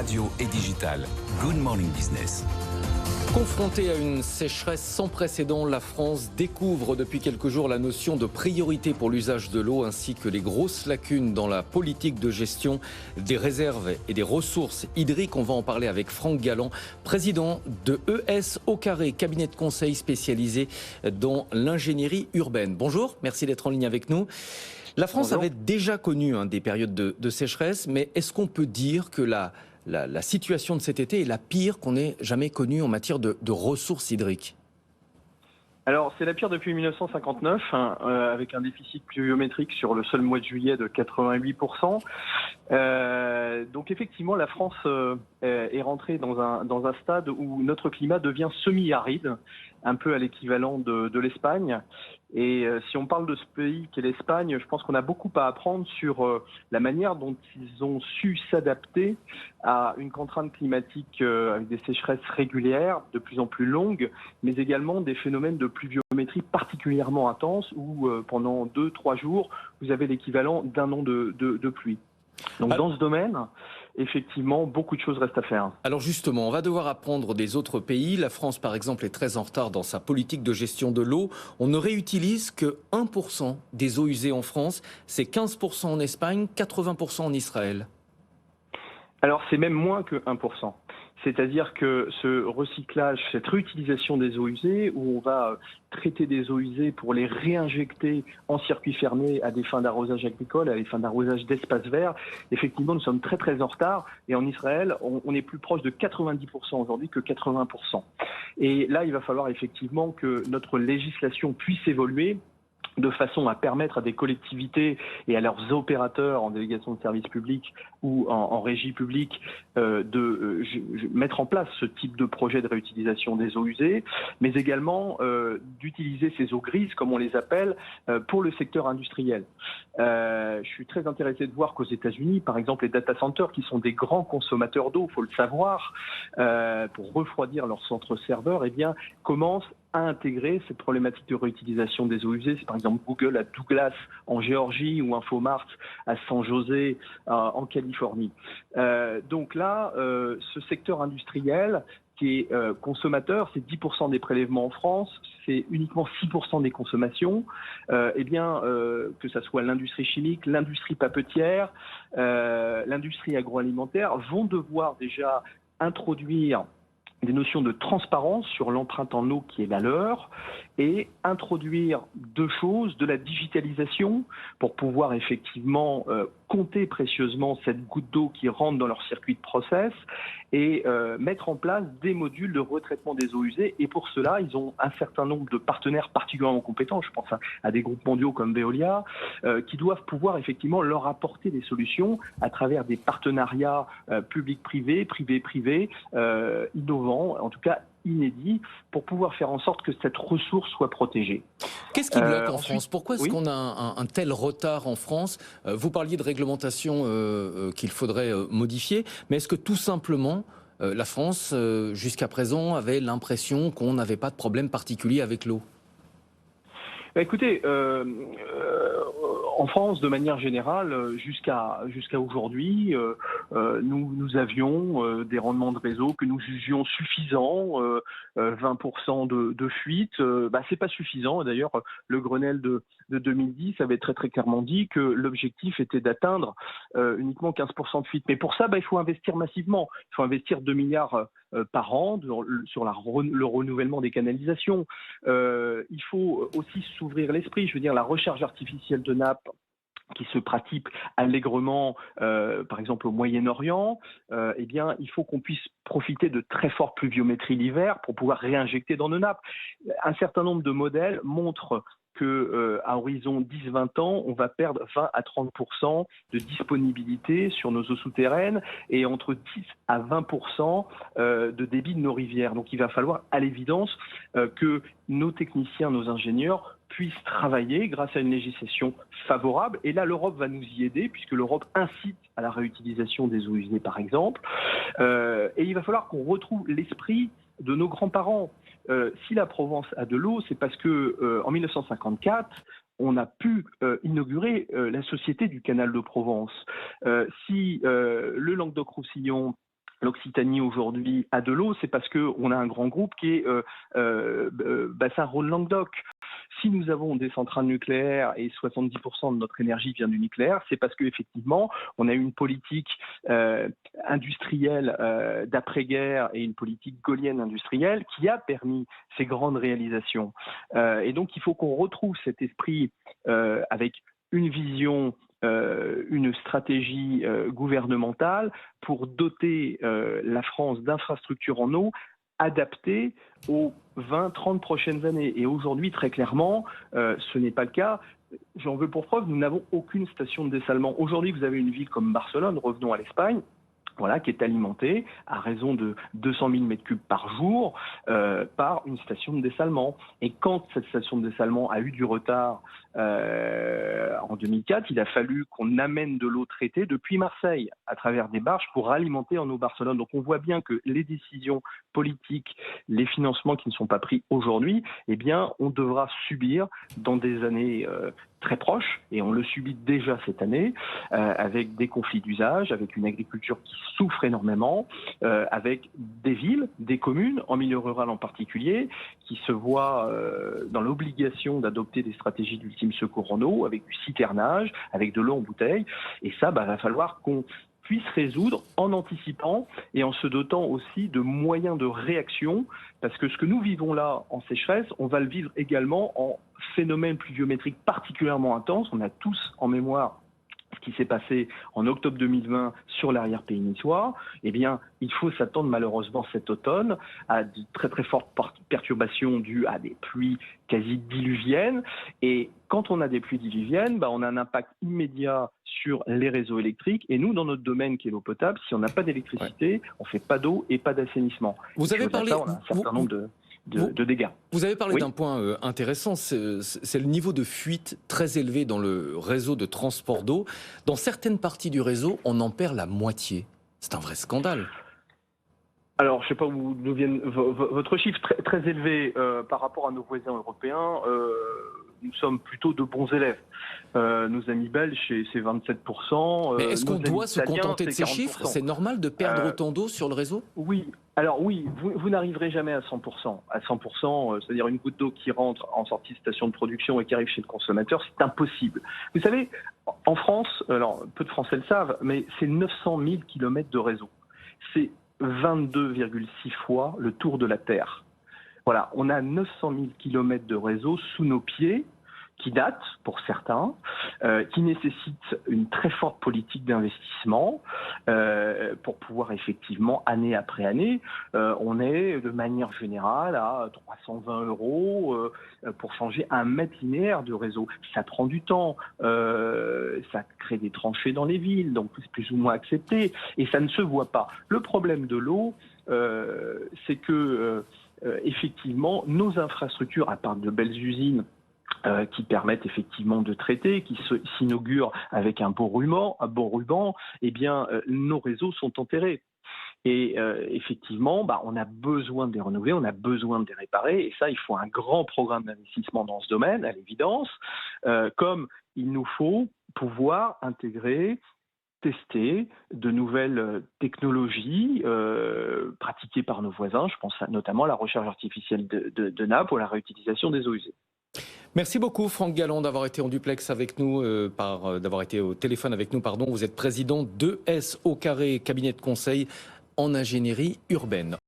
radio et digital. Good Morning Business. Confrontée à une sécheresse sans précédent, la France découvre depuis quelques jours la notion de priorité pour l'usage de l'eau ainsi que les grosses lacunes dans la politique de gestion des réserves et des ressources hydriques. On va en parler avec Franck Galland, président de ES Eau Carré, cabinet de conseil spécialisé dans l'ingénierie urbaine. Bonjour, merci d'être en ligne avec nous. La France avait déjà connu des périodes de sécheresse, mais est-ce qu'on peut dire que la situation de cet été est la pire qu'on ait jamais connue en matière de ressources hydriques? Alors, c'est la pire depuis 1959, avec un déficit pluviométrique sur le seul mois de juillet de 88%. Donc, effectivement, la France est rentrée dans un stade où notre climat devient semi-aride, un peu à l'équivalent de l'Espagne. Et si on parle de ce pays qu'est l'Espagne, je pense qu'on a beaucoup à apprendre sur la manière dont ils ont su s'adapter à une contrainte climatique avec des sécheresses régulières, de plus en plus longues, mais également des phénomènes de pluviométrie particulièrement intenses où pendant 2-3 jours, vous avez l'équivalent d'un an de pluie. Donc dans ce domaine, effectivement, beaucoup de choses restent à faire. Alors justement, on va devoir apprendre des autres pays. La France, par exemple, est très en retard dans sa politique de gestion de l'eau. On ne réutilise que 1% des eaux usées en France. C'est 15% en Espagne, 80% en Israël. Alors c'est même moins que 1%. C'est-à-dire que ce recyclage, cette réutilisation des eaux usées, où on va traiter des eaux usées pour les réinjecter en circuit fermé à des fins d'arrosage agricole, à des fins d'arrosage d'espaces verts, effectivement, nous sommes très très en retard. Et en Israël, on est plus proche de 90% aujourd'hui que 80%. Et là, il va falloir effectivement que notre législation puisse évoluer de façon à permettre à des collectivités et à leurs opérateurs en délégation de services publics ou en régie publique de mettre en place ce type de projet de réutilisation des eaux usées, mais également d'utiliser ces eaux grises, comme on les appelle, pour le secteur industriel. Je suis très intéressé de voir qu'aux États-Unis, par exemple, les data centers, qui sont des grands consommateurs d'eau, il faut le savoir, pour refroidir leurs centres serveurs, eh bien, commencent à intégrer cette problématique de réutilisation des eaux usées. C'est par exemple Google à Douglas en Géorgie ou Infomart à San José en Californie. Donc là, ce secteur industriel qui est consommateur, c'est 10% des prélèvements en France, c'est uniquement 6% des consommations, que ça soit l'industrie chimique, l'industrie papetière, l'industrie agroalimentaire, vont devoir déjà introduire des notions de transparence sur l'empreinte en eau qui est la leur et introduire deux choses, de la digitalisation pour pouvoir effectivement compter précieusement cette goutte d'eau qui rentre dans leur circuit de process et mettre en place des modules de retraitement des eaux usées. Et pour cela, ils ont un certain nombre de partenaires particulièrement compétents, je pense à des groupes mondiaux comme Veolia, qui doivent pouvoir effectivement leur apporter des solutions à travers des partenariats public-privé, privé-privé, innovants, en tout cas inédit, pour pouvoir faire en sorte que cette ressource soit protégée. Qu'est-ce qui bloque en France? Pourquoi est-ce qu'on a un tel retard en France? Vous parliez de réglementation qu'il faudrait modifier, mais est-ce que tout simplement la France, jusqu'à présent, avait l'impression qu'on n'avait pas de problème particulier avec l'eau? Écoutez, en France, de manière générale, jusqu'à aujourd'hui, nous avions des rendements de réseau que nous jugions suffisants, 20% de fuite. C'est pas suffisant. D'ailleurs, le Grenelle de 2010 avait très très clairement dit que l'objectif était d'atteindre uniquement 15% de fuite. Mais pour ça, il faut investir massivement. Il faut investir 2 milliards par an sur le renouvellement des canalisations. Il faut aussi s'ouvrir l'esprit. Je veux dire, la recharge artificielle de nappes qui se pratique allègrement, par exemple au Moyen-Orient, il faut qu'on puisse profiter de très fortes pluviométries l'hiver pour pouvoir réinjecter dans nos nappes. Un certain nombre de modèles montrent qu'à horizon 10-20 ans, on va perdre 20 à 30% de disponibilité sur nos eaux souterraines et entre 10 à 20% de débit de nos rivières. Donc il va falloir à l'évidence que nos techniciens, nos ingénieurs puissent travailler grâce à une législation favorable. Et là, l'Europe va nous y aider puisque l'Europe incite à la réutilisation des eaux usées, par exemple. Et il va falloir qu'on retrouve l'esprit de nos grands-parents. Si la Provence a de l'eau, c'est parce que en 1954, on a pu inaugurer la Société du Canal de Provence. Si le Languedoc-Roussillon l'Occitanie aujourd'hui a de l'eau, c'est parce qu'on a un grand groupe qui est Bassin Rhône-Languedoc. Si nous avons des centrales nucléaires et 70% de notre énergie vient du nucléaire, c'est parce qu'effectivement, on a eu une politique industrielle d'après-guerre et une politique gaullienne industrielle qui a permis ces grandes réalisations. Et donc, il faut qu'on retrouve cet esprit avec une vision, une stratégie gouvernementale pour doter la France d'infrastructures en eau adaptées aux 20-30 prochaines années. Et aujourd'hui, très clairement, ce n'est pas le cas. J'en veux pour preuve, nous n'avons aucune station de dessalement. Aujourd'hui, vous avez une ville comme Barcelone, revenons à l'Espagne, voilà, qui est alimentée à raison de 200 000 m3 par jour par une station de dessalement. Et quand cette station de dessalement a eu du retard en 2004, il a fallu qu'on amène de l'eau traitée depuis Marseille à travers des barges pour alimenter en eau Barcelone. Donc on voit bien que les décisions politiques, les financements qui ne sont pas pris aujourd'hui, eh bien on devra subir dans des années très proches, et on le subit déjà cette année, avec des conflits d'usage, avec une agriculture qui souffre énormément, avec des villes, des communes, en milieu rural en particulier, qui se voient dans l'obligation d'adopter des stratégies d'ultime secours en eau, avec du citernage, avec de l'eau en bouteille. Et ça, va falloir qu'on puisse résoudre en anticipant et en se dotant aussi de moyens de réaction, parce que ce que nous vivons là en sécheresse, on va le vivre également en phénomène pluviométrique particulièrement intense. On a tous en mémoire ce qui s'est passé en octobre 2020 sur l'arrière-pays niçois. Eh bien, il faut s'attendre malheureusement cet automne à de très très fortes perturbations dues à des pluies quasi diluviennes. Et quand on a des pluies diluviennes, on a un impact immédiat sur les réseaux électriques. Et nous, dans notre domaine qui est l'eau potable, si on n'a pas d'électricité, on ne fait pas d'eau et pas d'assainissement. Vous avez parlé... on a un certain nombre de dégâts. Vous avez parlé d'un point intéressant, c'est le niveau de fuite très élevé dans le réseau de transport d'eau. Dans certaines parties du réseau, on en perd la moitié. C'est un vrai scandale. Alors, je ne sais pas d'où vient votre chiffre très élevé par rapport à nos voisins européens. Nous sommes plutôt de bons élèves. Nos amis belges, c'est 27%. Mais est-ce qu'on doit se contenter de ces 40%. chiffres? C'est normal de perdre autant d'eau sur le réseau? Oui. Alors oui, vous n'arriverez jamais à 100%. À 100%, c'est-à-dire une goutte d'eau qui rentre en sortie de station de production et qui arrive chez le consommateur, c'est impossible. Vous savez, en France, alors peu de Français le savent, mais c'est 900 000 km de réseau. C'est 22,6 fois le tour de la Terre. Voilà, on a 900 000 km de réseau sous nos pieds, qui datent pour certains, qui nécessitent une très forte politique d'investissement pour pouvoir effectivement, année après année, on est de manière générale à 320 € pour changer 1 mètre linéaire de réseau. Ça prend du temps, ça crée des tranchées dans les villes, donc c'est plus ou moins accepté, et ça ne se voit pas. Le problème de l'eau, c'est que effectivement, nos infrastructures, à part de belles usines, qui permettent effectivement de traiter, qui s'inaugurent avec un beau ruban, eh bien, nos réseaux sont enterrés. Et effectivement, on a besoin de les renouveler, on a besoin de les réparer, et ça, il faut un grand programme d'investissement dans ce domaine, à l'évidence, comme il nous faut pouvoir intégrer, tester de nouvelles technologies pratiquées par nos voisins. Je pense notamment à la recherche artificielle de nappes ou à la réutilisation des eaux usées. Merci beaucoup Franck Gallon d'avoir été en duplex avec nous, d'avoir été au téléphone avec nous. Vous êtes président d'ES au carré, cabinet de conseil en ingénierie urbaine.